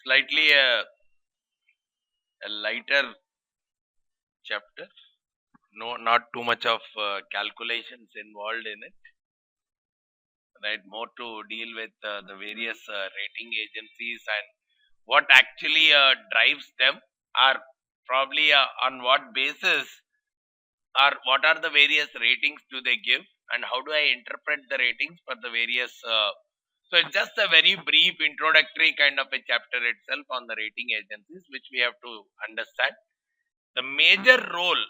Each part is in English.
slightly a lighter chapter. No, not too much of calculations involved in it. Right, more to deal with the various rating agencies and what actually drives them, or probably on what basis, or what are the various ratings do they give, and how do I interpret the ratings for the various. So it's just a very brief introductory kind of a chapter itself on the rating agencies, which we have to understand. The major role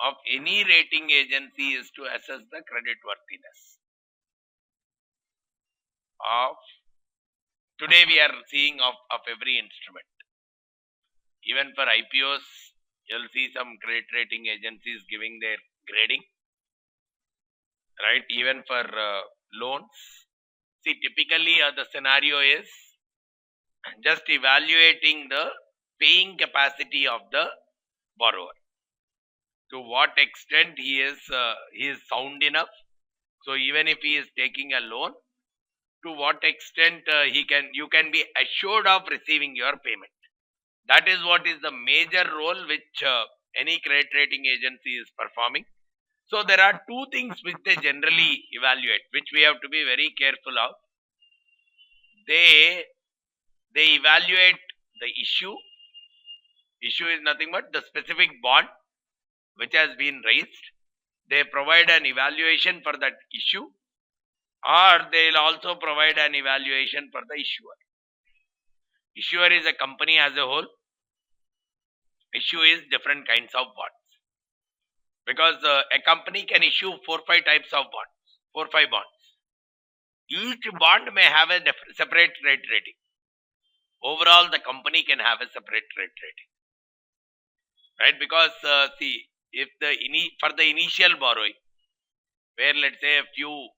of any rating agency is to assess the credit worthiness of, today we are seeing of every instrument. Even for IPOs, you'll see some credit rating agencies giving their grading, right? Even for loans. See, typically the scenario is just evaluating the paying capacity of the borrower. To what extent he is sound enough. So even if he is taking a loan, to what extent you can be assured of receiving your payment. That is what is the major role which any credit rating agency is performing. So there are two things which they generally evaluate, which we have to be very careful of. They evaluate the issue. Issue is nothing but the specific bond which has been raised. They provide an evaluation for that issue, or they'll also provide an evaluation for the issuer. Issuer is a company as a whole. Issue is different kinds of bonds. Because a company can issue 4-5 types of bonds, 4-5 bonds. Each bond may have a separate credit rating. Overall, the company can have a separate credit rating, right? Because see, if for the initial borrowing, where let's say a few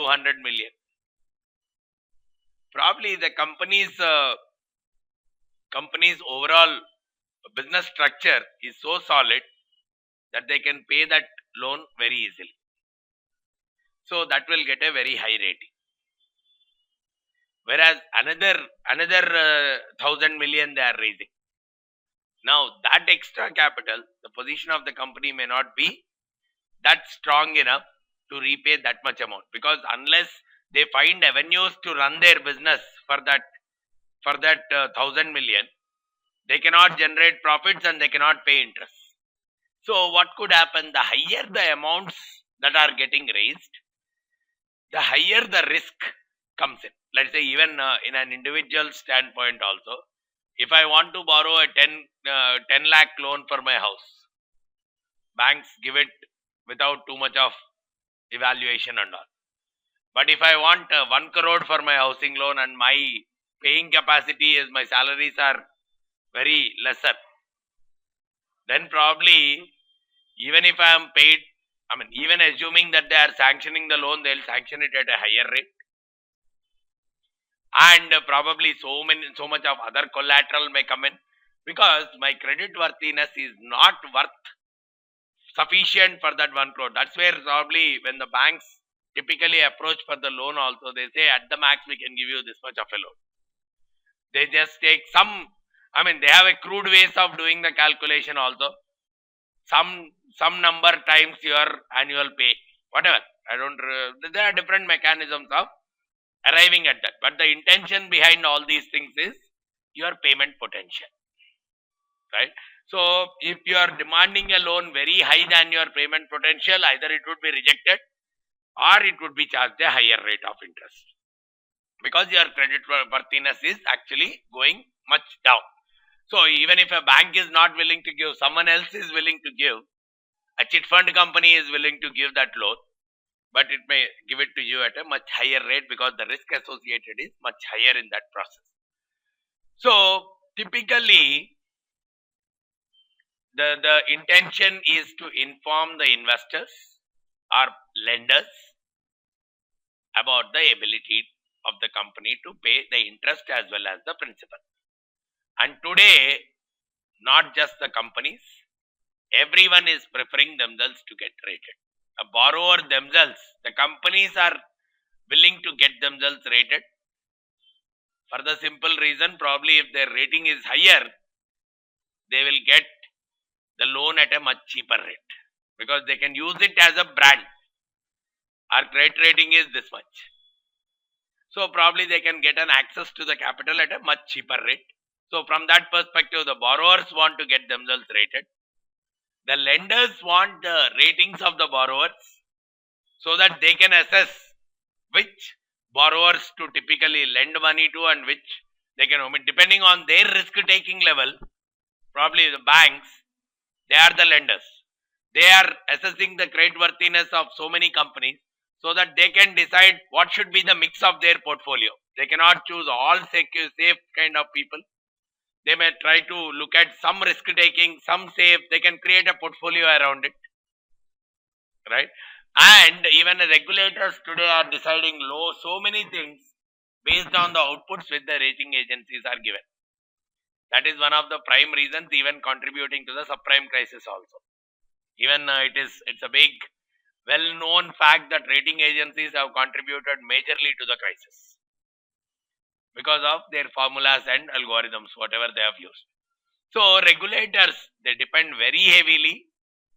hundred million, probably the company's overall business structure is so solid that they can pay that loan very easily. So that will get a very high rating. Whereas another 1,000 million they are raising. Now that extra capital, the position of the company may not be that strong enough to repay that much amount, because unless they find avenues to run their business for that 1,000 million, they cannot generate profits and they cannot pay interest. So what could happen? The higher the amounts that are getting raised, the higher the risk comes in. Let's say even in an individual standpoint also, if I want to borrow a 10 lakh loan for my house, banks give it without too much of evaluation and all. But if I want 1 crore for my housing loan and my paying capacity is, my salaries are very lesser, then probably even if I am paid, even assuming that they are sanctioning the loan, they will sanction it at a higher rate. And probably so much of other collateral may come in, because my credit worthiness is not worth sufficient for that 1 crore. That's where probably when the banks typically approach for the loan also, they say at the max we can give you this much of a loan. They just take they have a crude ways of doing the calculation also. Some number times your annual pay, whatever. There are different mechanisms of arriving at that. But the intention behind all these things is your payment potential, right? So if you are demanding a loan very high than your payment potential, either it would be rejected or it would be charged a higher rate of interest, because your credit worthiness is actually going much down. So even if a bank is not willing to give, someone else is willing to give. A chit fund company is willing to give that loan, but it may give it to you at a much higher rate because the risk associated is much higher in that process. So typically the intention is to inform the investors or lenders about the ability of the company to pay the interest as well as the principal. And today, not just the companies, everyone is preferring themselves to get rated. A borrower themselves, the companies are willing to get themselves rated For the simple reason, probably if their rating is higher, they will get the loan at a much cheaper rate because they can use it as a brand. Our credit rating is this much. So probably they can get an access to the capital at a much cheaper rate. So from that perspective, the borrowers want to get themselves rated. The lenders want the ratings of the borrowers so that they can assess which borrowers to typically lend money to and which they can omit. Depending on their risk taking level, probably the banks, they are the lenders. They are assessing the credit worthiness of so many companies so that they can decide what should be the mix of their portfolio. They cannot choose all safe kind of people. They may try to look at some risk taking, some safe. They can create a portfolio around it, right? And even the regulators today are deciding so many things based on the outputs which the rating agencies are given. That is one of the prime reasons even contributing to the subprime crisis also. Even it's a big well-known fact that rating agencies have contributed majorly to the crisis because of their formulas and algorithms, whatever they have used. So regulators, they depend very heavily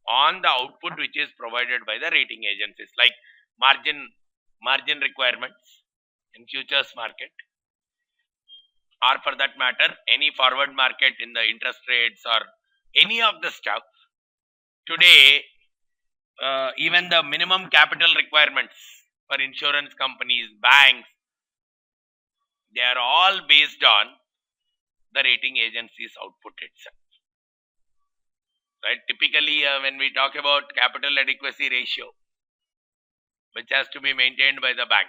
on the output which is provided by the rating agencies, like margin requirements in futures market, or for that matter any forward market in the interest rates or any of the stuff. Today even the minimum capital requirements for insurance companies, banks, they are all based on the rating agency's output itself, right? Typically when we talk about capital adequacy ratio, which has to be maintained by the bank,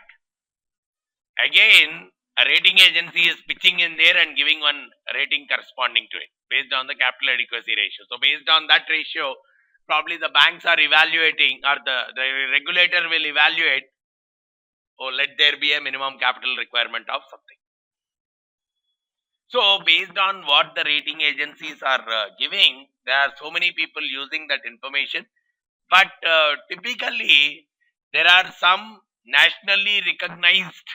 again a rating agency is pitching in there and giving one rating corresponding to it based on the capital adequacy ratio. So based on that ratio, probably the banks are evaluating, or the regulator will evaluate, oh, let there be a minimum capital requirement of something. So based on what the rating agencies are giving, there are so many people using that information. But typically there are some nationally recognized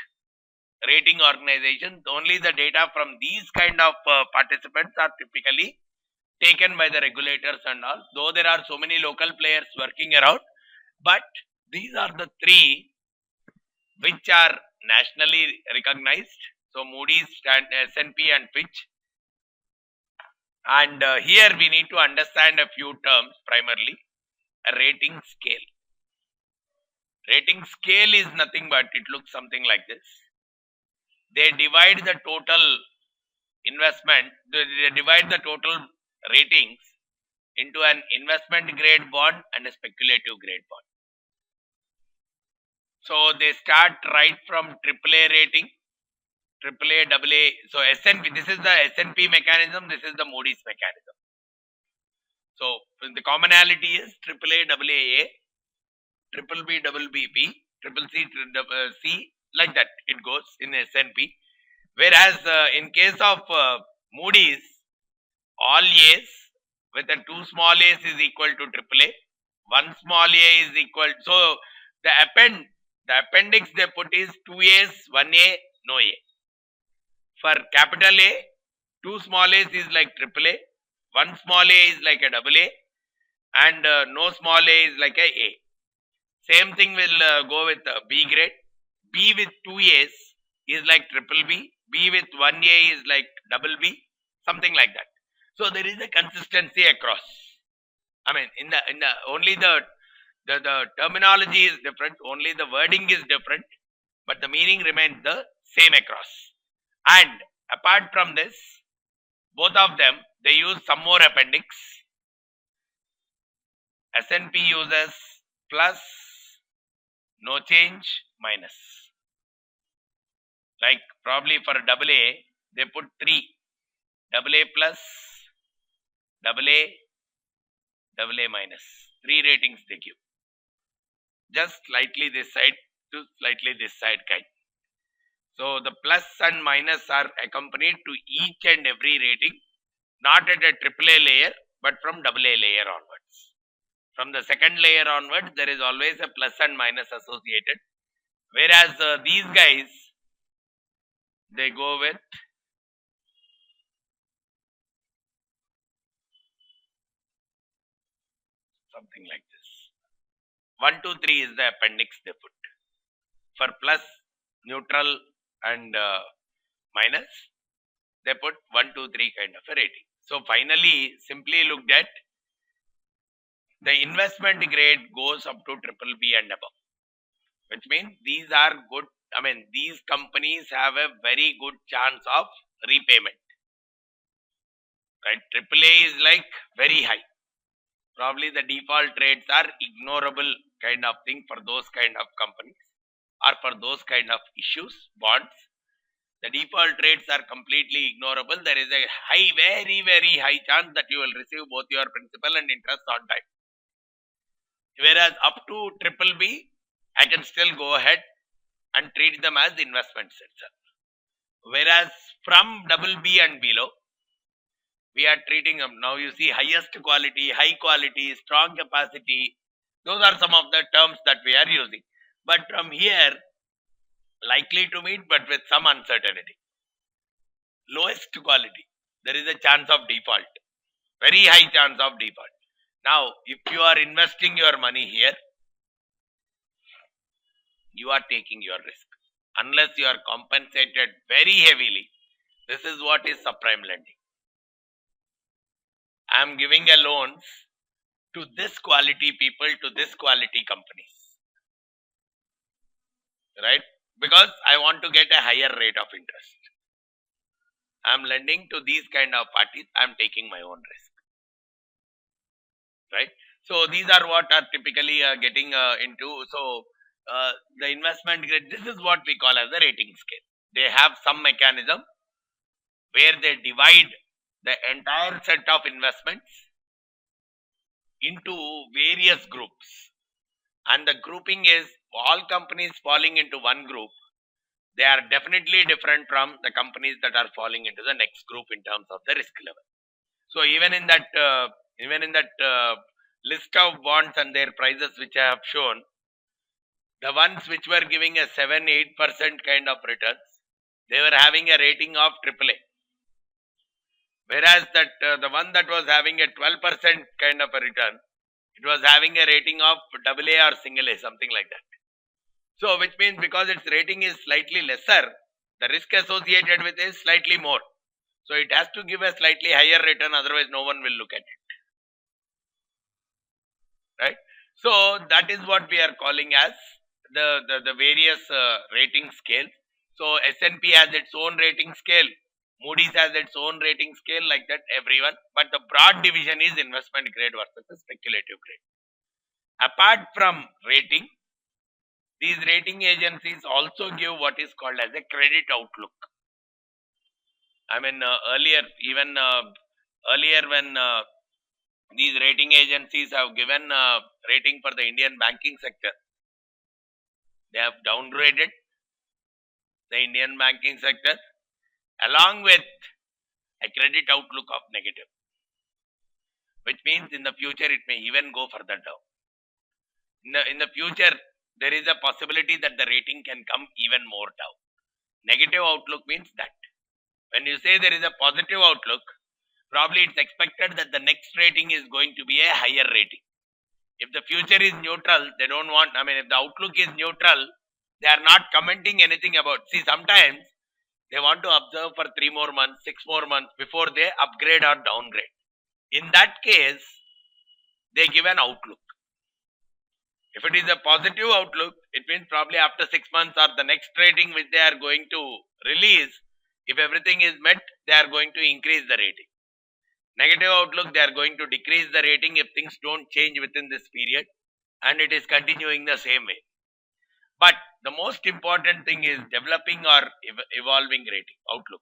rating organizations. Only the data from these kind of participants are typically taken by the regulators and all, though there are so many local players working around, but these are the three which are nationally recognized. So Moody's, S&P and Fitch. And here we need to understand a few terms, primarily a rating scale. Rating scale is nothing but it looks something like this. They divide the total investment, they divide the total ratings into an investment grade bond and a speculative grade bond. So they start right from AAA rating, AAA, AA. So S&P, this is the S&P mechanism, this is the Moody's mechanism. So the commonality is AAA, AA, BBB, BBB, CCC, like that it goes in S&P. Whereas in case of Moody's, all A's with a 2 small a's is equal to AAA, 1 small a is equal. So the appendix they put is 2 a's, 1 a, no a. For capital A, 2 small a's is like AAA, 1 small a is like a AA, and no small a is like a A. Same thing will go with B grade. B with 2 a's is like BBB. B with 1 a is like BB, something like that. So there is a consistency across. I mean, in the only the terminology is different, only the wording is different, but the meaning remains the same across. And apart from this, both of them, they use some more appendix. S&P uses plus, no change, minus. Like probably for AA, they put 3. AA plus, AA minus. 3 ratings they give. Just slightly this side to slightly this side kind. So the plus and minus are accompanied to each and every rating, not at a AAA layer, but from AA layer onwards. From the second layer onwards, there is always a plus and minus associated. Whereas these guys, they go with something like this. 1, 2, 3 is the appendix they put. For plus, neutral, and minus, they put 1, 2, 3 kind of a rating. So finally, simply looked at the investment grade goes up to triple B and above, which means these are good. I mean, these companies have a very good chance of repayment. Right? Triple A is like very high. Probably the default rates are ignorable kind of thing for those kind of companies or for those kind of issues, bonds. The default rates are completely ignorable. There is a high, very, very high chance that you will receive both your principal and interest on time. Whereas up to triple B, I can still go ahead and treat them as investments itself. Whereas from double B and below, we are treating them. Now you see highest quality, high quality, strong capacity. Those are some of the terms that we are using. But from here, likely to meet, but with some uncertainty. Lowest quality, there is a chance of default. Very high chance of default. Now, if you are investing your money here, you are taking your risk. Unless you are compensated very heavily, this is what is subprime lending. I am giving a loans to this quality people, to this quality companies. Right? Because I want to get a higher rate of interest. I am lending to these kind of parties. I am taking my own risk. Right? So these are what are typically getting into. So the investment grade, this is what we call as the rating scale. They have some mechanism where they divide the entire set of investments into various groups. And the grouping is all companies falling into one group. They are definitely different from the companies that are falling into the next group in terms of the risk level. So even in that list of bonds and their prices which I have shown, the ones which were giving a 7-8% kind of returns, they were having a rating of AAA. Whereas that the one that was having a 12% kind of a return, it was having a rating of AA or single A, something like that. So which means because its rating is slightly lesser, the risk associated with it is slightly more. So it has to give a slightly higher return, otherwise no one will look at it. Right? So that is what we are calling as the various rating scales. So S&P has its own rating scale, Moody's has its own rating scale, like that everyone. But the broad division is investment grade versus the speculative grade. Apart from rating, these rating agencies also give what is called as a credit outlook. I mean earlier when these rating agencies have given rating for the Indian banking sector, they have downgraded the Indian banking sector along with a credit outlook of negative, which means in the future it may even go further down. In the future, there is a possibility that the rating can come even more down. Negative outlook means that. When you say there is a positive outlook, probably it's expected that the next rating is going to be a higher rating. If the future is neutral, they don't want, if the outlook is neutral, they are not commenting anything about. See, sometimes they want to observe for 3 more months, 6 more months before they upgrade or downgrade. In that case, they give an outlook. If it is a positive outlook, it means probably after 6 months or the next rating which they are going to release, if everything is met, they are going to increase the rating. Negative outlook, they are going to decrease the rating if things don't change within this period and it is continuing the same way. But the most important thing is developing or evolving rating outlook,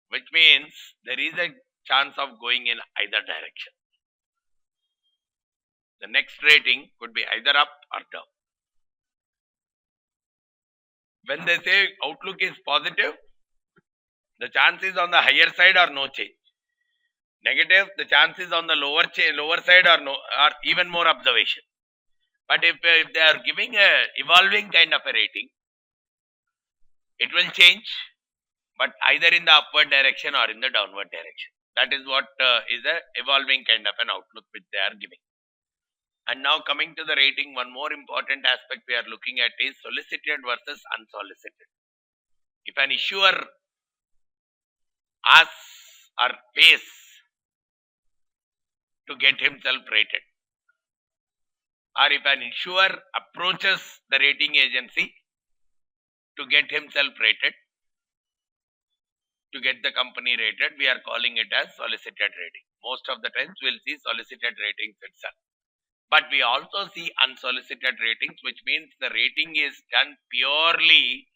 which means there is a chance of going in either direction. The next rating could be either up or down. When they say outlook is positive, the chance is on the higher side or no change. Negative, the chance is on the lower side or even more observation. But if they are giving a evolving kind of a rating, It will change, but either in the upward direction or in the downward direction. That is what is a evolving kind of an outlook which they are giving. And now coming to the rating, one more important aspect we are looking at is solicited versus unsolicited. If an issuer asks or pays to get himself rated, or if an issuer approaches the rating agency to get himself rated, to get the company rated, we are calling it as solicited rating. Most of the times we'll see solicited ratings itself. But we also see unsolicited ratings, which means the rating is done purely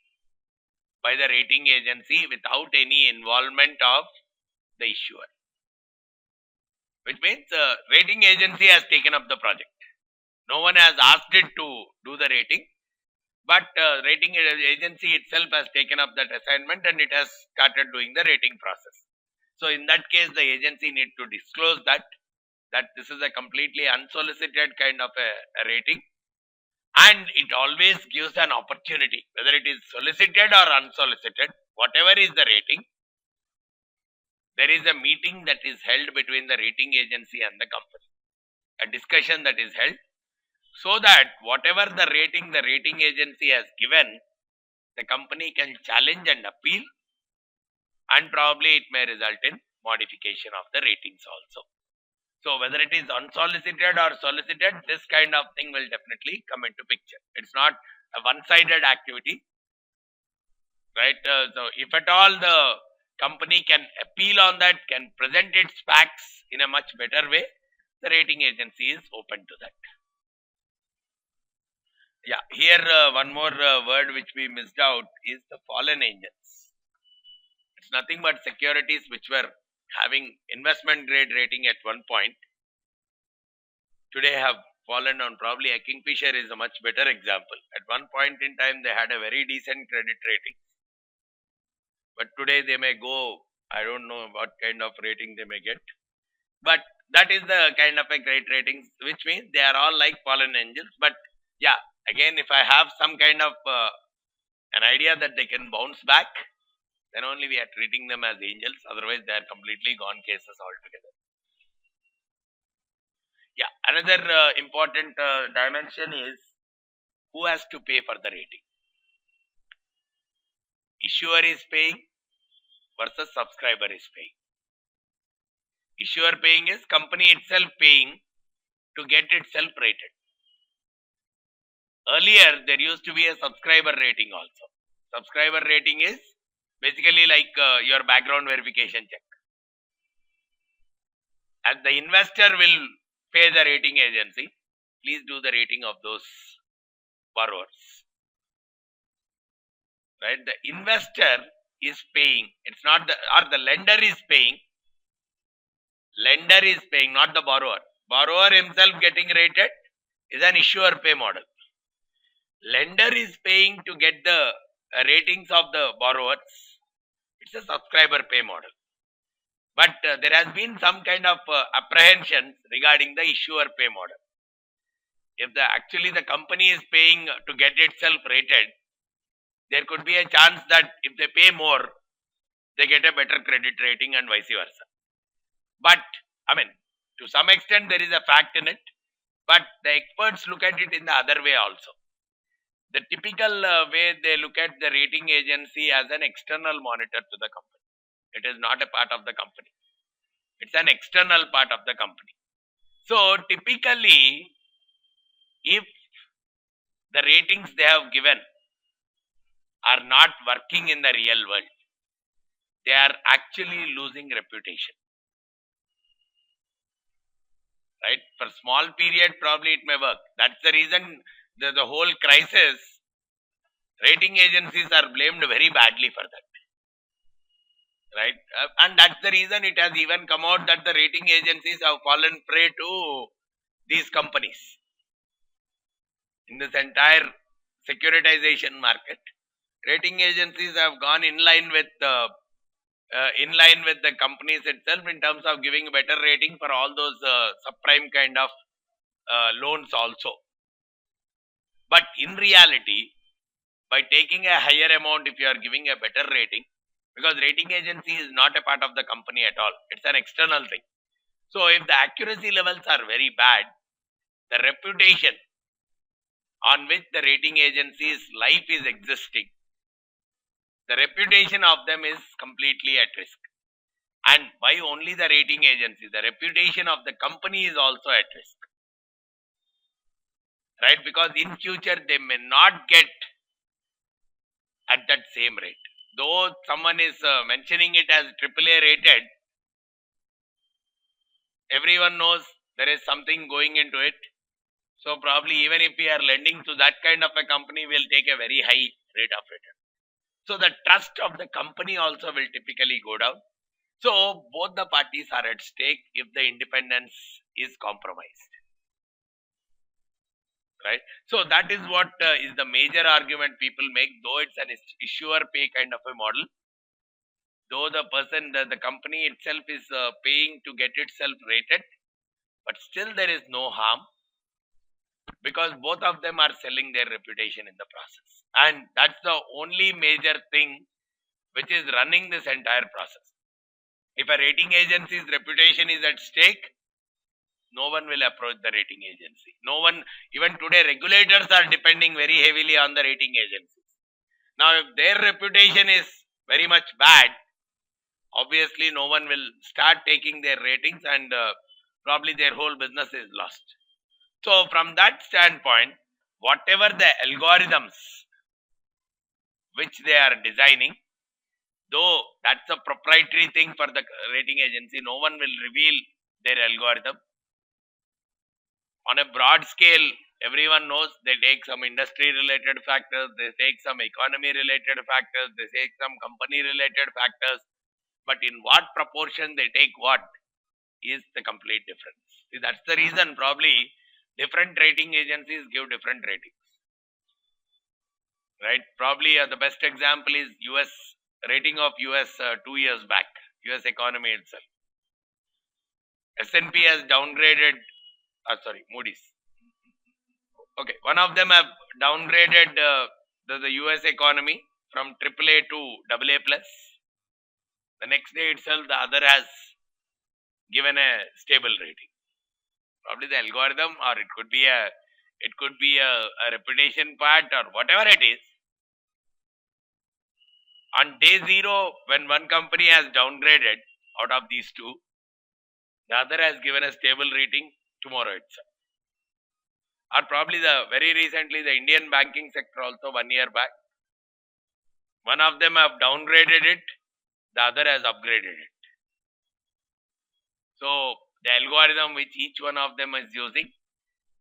by the rating agency without any involvement of the issuer. Which means the rating agency has taken up the project. No one has asked it to do the rating, but rating agency itself has taken up that assignment and it has started doing the rating process. So in that case, the agency need to disclose that this is a completely unsolicited kind of a rating, and it always gives an opportunity, whether it is solicited or unsolicited, whatever is the rating, there is a meeting that is held between the rating agency and the company, a discussion that is held, so that whatever the rating agency has given, the company can challenge and appeal, and probably it may result in modification of the ratings also. So whether it is unsolicited or solicited, this kind of thing will definitely come into picture. It's not a one-sided activity, right? So if at all the company can appeal on that, can present its facts in a much better way, the rating agency is open to that. Yeah, here one more word which we missed out is the fallen angels. It's nothing but securities which were having investment grade rating at one point, today have fallen on. Probably a Kingfisher is a much better example. At one point in time, they had a very decent credit rating, but today they may go, I don't know what kind of rating they may get, but that is the kind of a great ratings, which means they are all like fallen angels. But yeah, again, if I have some kind of an idea that they can bounce back, then only we are treating them as angels. Otherwise, they are completely gone cases altogether. Yeah, another important dimension is who has to pay for the rating. Issuer is paying versus subscriber is paying. Issuer paying is company itself paying to get itself rated. Earlier, there used to be a subscriber rating also. Subscriber rating is basically like your background verification check. And the investor will pay the rating agency, please do the rating of those borrowers. Right? The investor is paying. It's not the lender is paying. Lender is paying, not the borrower. Borrower himself getting rated is an issuer pay model. Lender is paying to get the ratings of the borrowers. It's a subscriber pay model. But there has been some kind of apprehension regarding the issuer pay model. If actually the company is paying to get itself rated, there could be a chance that if they pay more, they get a better credit rating and vice versa. But I mean, to some extent there is a fact in it, but the experts look at it in the other way also. The typical way they look at the rating agency as an external monitor to the company. It is not a part of the company. It's an external part of the company. So typically, if the ratings they have given are not working in the real world, they are actually losing reputation. Right? For small period, probably it may work. That's the reason the whole crisis, rating agencies are blamed very badly for that. Right? And that's the reason it has even come out that the rating agencies have fallen prey to these companies. In this entire securitization market, rating agencies have gone in line with the companies itself in terms of giving a better rating for all those subprime kind of loans also. But in reality, By taking a higher amount, if you are giving a better rating, because rating agency is not a part of the company at all, it's an external thing. So if the accuracy levels are very bad, the reputation on which the rating agency's life is existing, the reputation of them is completely at risk. And why only the rating agency? The reputation of the company is also at risk. Right? Because in future they may not get at that same rate. Though someone is mentioning it as AAA rated, everyone knows there is something going into it. So probably even if we are lending to that kind of a company, we'll take a very high rate of return. So the trust of the company also will typically go down. So both the parties are at stake if the independence is compromised. Right? So that is what is the major argument people make, though it's an issuer pay kind of a model. Though the person, the company itself is paying to get itself rated, but still there is no harm, because both of them are selling their reputation in the process. And that's the only major thing which is running this entire process. If a rating agency's reputation is at stake, no one will approach the rating agency. No one, even today, regulators are depending very heavily on the rating agencies. Now, if their reputation is very much bad, obviously no one will start taking their ratings, and probably their whole business is lost. So from that standpoint, whatever the algorithms which they are designing, though that's a proprietary thing for the rating agency, no one will reveal their algorithm. On a broad scale, everyone knows they take some industry related factors, they take some economy related factors, they take some company related factors, but in what proportion they take what is the complete difference. See, that's the reason probably different rating agencies give different ratings. Right? Probably the best example is US rating of US 2 years back, US economy itself. S&P has downgraded, Moody's. Okay, one of them have downgraded the US economy from AAA to AA plus. The next day itself, the other has given a stable rating. Probably the algorithm, or it could be a reputation part, or whatever it is. On day zero, when one company has downgraded out of these two, the other has given a stable rating tomorrow itself. Or probably very recently the Indian banking sector also 1 year back. One of them have downgraded it, the other has upgraded it. So the algorithm which each one of them is using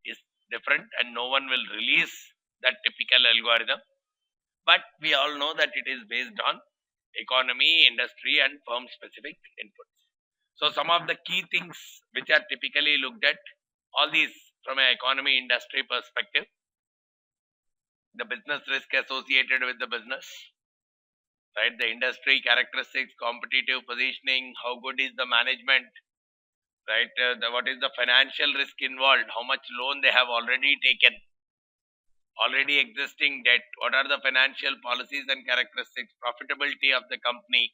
is different, and no one will release that typical algorithm. But we all know that it is based on economy, industry and firm specific inputs. So some of the key things which are typically looked at, all these from an economy industry perspective, the business risk associated with the business, right? The industry characteristics, competitive positioning, how good is the management, right? What is the financial risk involved, how much loan they have already taken, already existing debt, what are the financial policies and characteristics, profitability of the company,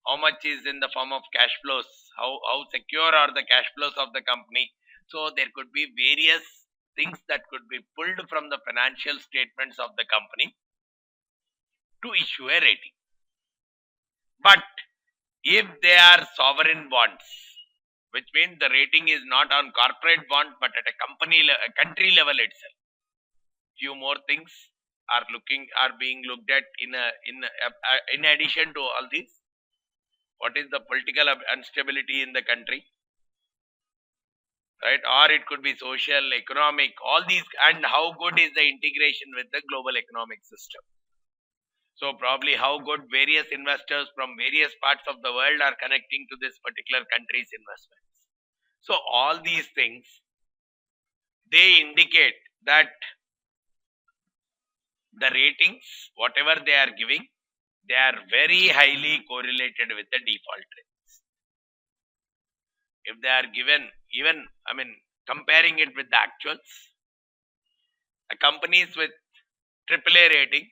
how much is in the form of cash flows, how secure are the cash flows of the company. So there could be various things that could be pulled from the financial statements of the company to issue a rating. But if they are sovereign bonds, which means the rating is not on corporate bond but at a country level itself, few more things are being looked at in addition to all these. What is the political instability in the country, right? Or it could be social, economic, all these, and how good is the integration with the global economic system. So probably how good various investors from various parts of the world are connecting to this particular country's investments. So all these things, they indicate that the ratings, whatever they are giving, they are very highly correlated with the default rates. If they are given, even, comparing it with the actuals, companies with AAA rating,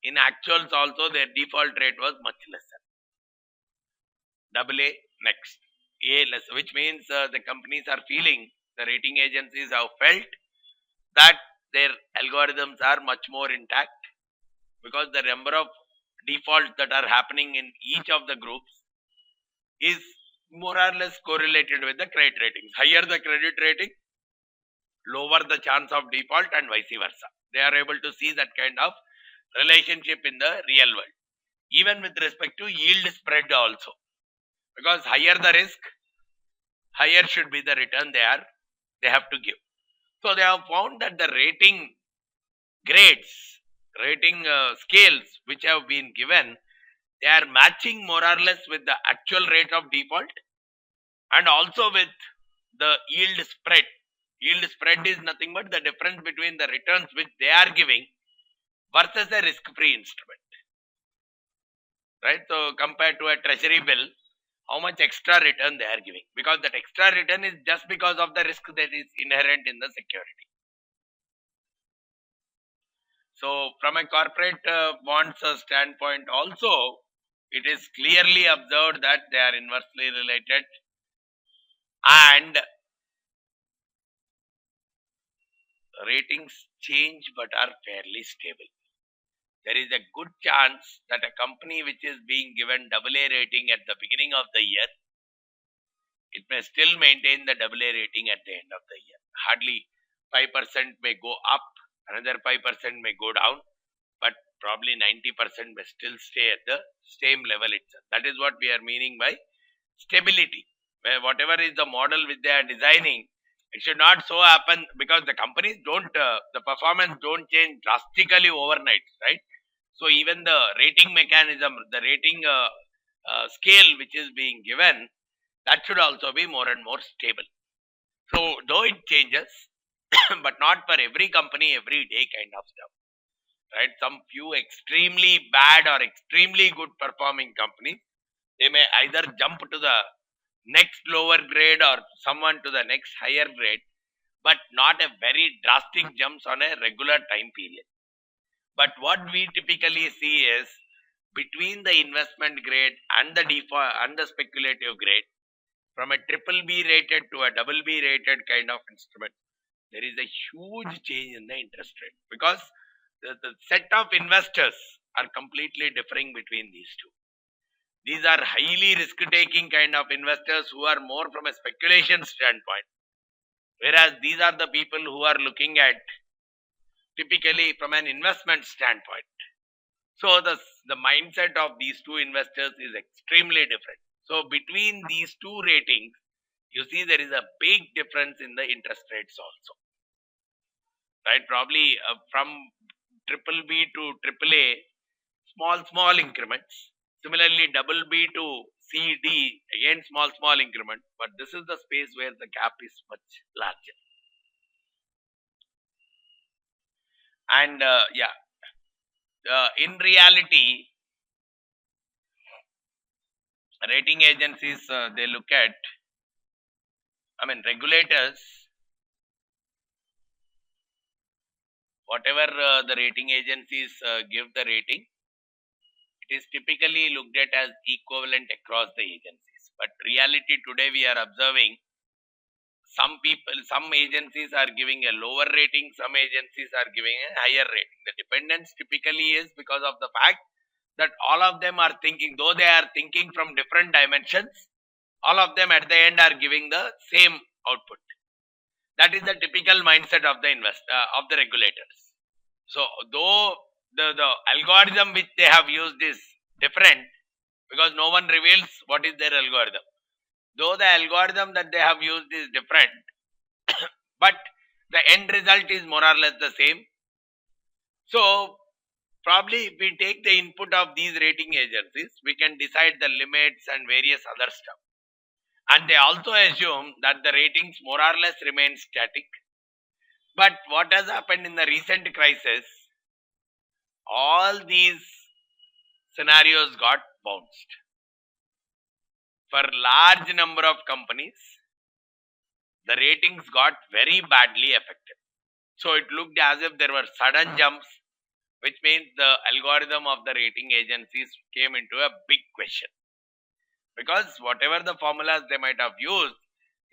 In actuals also their default rate was much lesser. Double A next, A less, which means the companies are feeling, the rating agencies have felt that their algorithms are much more intact, because the number of defaults that are happening in each of the groups is more or less correlated with the credit ratings. Higher the credit rating, lower the chance of default, and vice versa. They are able to see that kind of relationship in the real world, even with respect to yield spread also, because higher the risk, higher should be the return they have to give. So they have found that the rating grades, rating scales which have been given, they are matching more or less with the actual rate of default and also with the yield spread. Yield spread is nothing but the difference between the returns which they are giving versus a risk-free instrument. Right? So compared to a treasury bill, how much extra return they are giving, because that extra return is just because of the risk that is inherent in the security. So from a corporate bonds standpoint also, it is clearly observed that they are inversely related and ratings change but are fairly stable. There is a good chance that a company which is being given AA rating at the beginning of the year, it may still maintain the AA rating at the end of the year. Hardly 5% may go up, another 5% may go down, but probably 90% may still stay at the same level itself. That is what we are meaning by stability. Where whatever is the model which they are designing, it should not so happen, because the companies don't, the performance don't change drastically overnight, right? So even the rating mechanism, the rating scale which is being given, that should also be more and more stable. So though it changes, but not for every company every day kind of stuff, right? Some few extremely bad or extremely good performing companies, they may either jump to the next lower grade or someone to the next higher grade, but not a very drastic jumps on a regular time period. But what we typically see is, between the investment grade and the default and the speculative grade, from a triple B rated to a double B rated kind of instrument, there is a huge change in the interest rate, because the set of investors are completely differing between these two. These are highly risk-taking kind of investors who are more from a speculation standpoint, whereas these are the people who are looking at typically from an investment standpoint. So the mindset of these two investors is extremely different. So between these two ratings, you see there is a big difference in the interest rates also. Right? Probably from triple B to triple A, small increments. Similarly, double B to C, D, again small increment. But this is the space where the gap is much larger. And in reality, rating agencies, they look at, regulators, whatever the rating agencies give the rating, it is typically looked at as equivalent across the agencies. But reality today, we are observing some agencies are giving a lower rating, some agencies are giving a higher rating. The dependence typically is because of the fact that all of them are thinking, though they are thinking from different dimensions, all of them at the end are giving the same output. That is the typical mindset of the of the regulators. So though the algorithm which they have used is different, because no one reveals what is their algorithm. Though the algorithm that they have used is different, but the end result is more or less the same. So probably if we take the input of these rating agencies, we can decide the limits and various other stuff. And they also assume that the ratings more or less remain static. But what has happened in the recent crisis, all these scenarios got bounced. For large number of companies, the ratings got very badly affected. So it looked as if there were sudden jumps which means the algorithm of the rating agencies came into a big question, because whatever the formulas they might have used,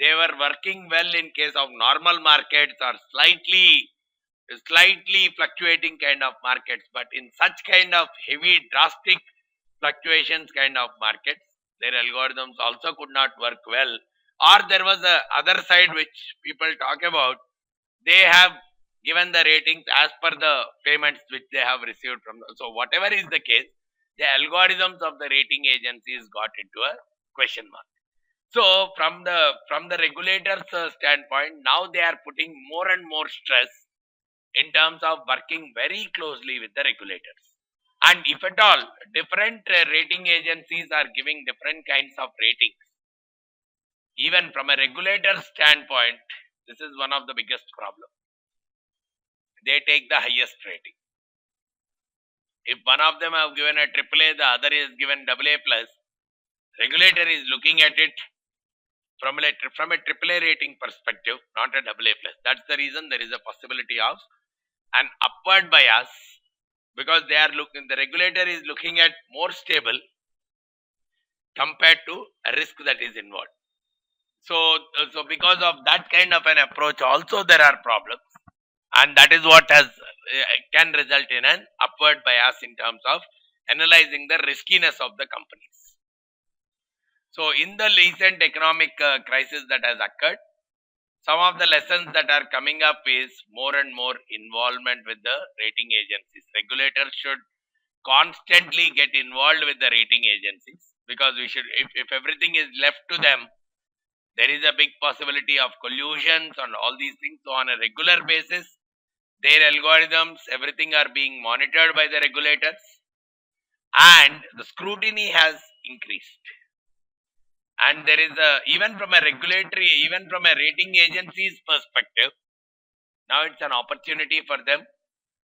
they were working well in case of normal markets or slightly fluctuating kind of markets, but in such kind of heavy drastic fluctuations kind of markets, their algorithms also could not work well. Or there was a other side which people talk about, they have given the ratings as per the payments which they have received from them. So whatever is the case, the algorithms of the rating agencies got into a question mark. So from the regulators standpoint, now they are putting more and more stress in terms of working very closely with the regulators. And if at all different rating agencies are giving different kinds of ratings, even from a regulator standpoint, this is one of the biggest problems. They take the highest rating. If one of them have given a AAA, the other is given AA plus, regulator is looking at it from a AAA rating perspective, not a AA plus. That's the reason there is a possibility of an upward bias, because the regulator is looking at more stable compared to a risk that is involved. So because of that kind of an approach, also there are problems, and that is what can result in an upward bias in terms of analyzing the riskiness of the companies. So in the recent economic crisis that has occurred, some of the lessons that are coming up is more and more involvement with the rating agencies. Regulators should constantly get involved with the rating agencies, because if everything is left to them, there is a big possibility of collusions and all these things. So on a regular basis, their algorithms, everything are being monitored by the regulators, and the scrutiny has increased. And there is even from a rating agency's perspective, now it's an opportunity for them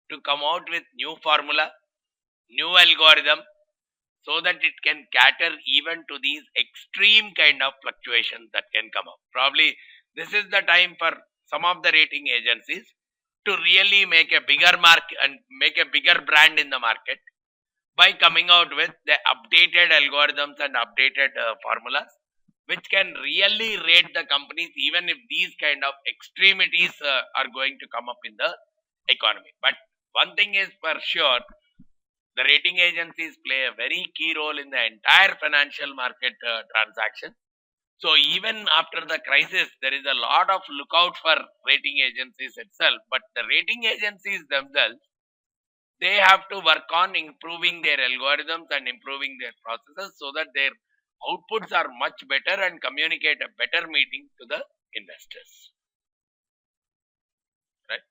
to come out with new formula, new algorithm, so that it can cater even to these extreme kind of fluctuations that can come up. Probably this is the time for some of the rating agencies to really make a bigger mark and make a bigger brand in the market by coming out with the updated algorithms and updated formulas, which can really rate the companies even if these kind of extremities are going to come up in the economy. But one thing is for sure, the rating agencies play a very key role in the entire financial market transaction. So even after the crisis, there is a lot of lookout for rating agencies itself. But the rating agencies themselves, they have to work on improving their algorithms and improving their processes, so that their outputs are much better and communicate a better meaning to the investors. Right?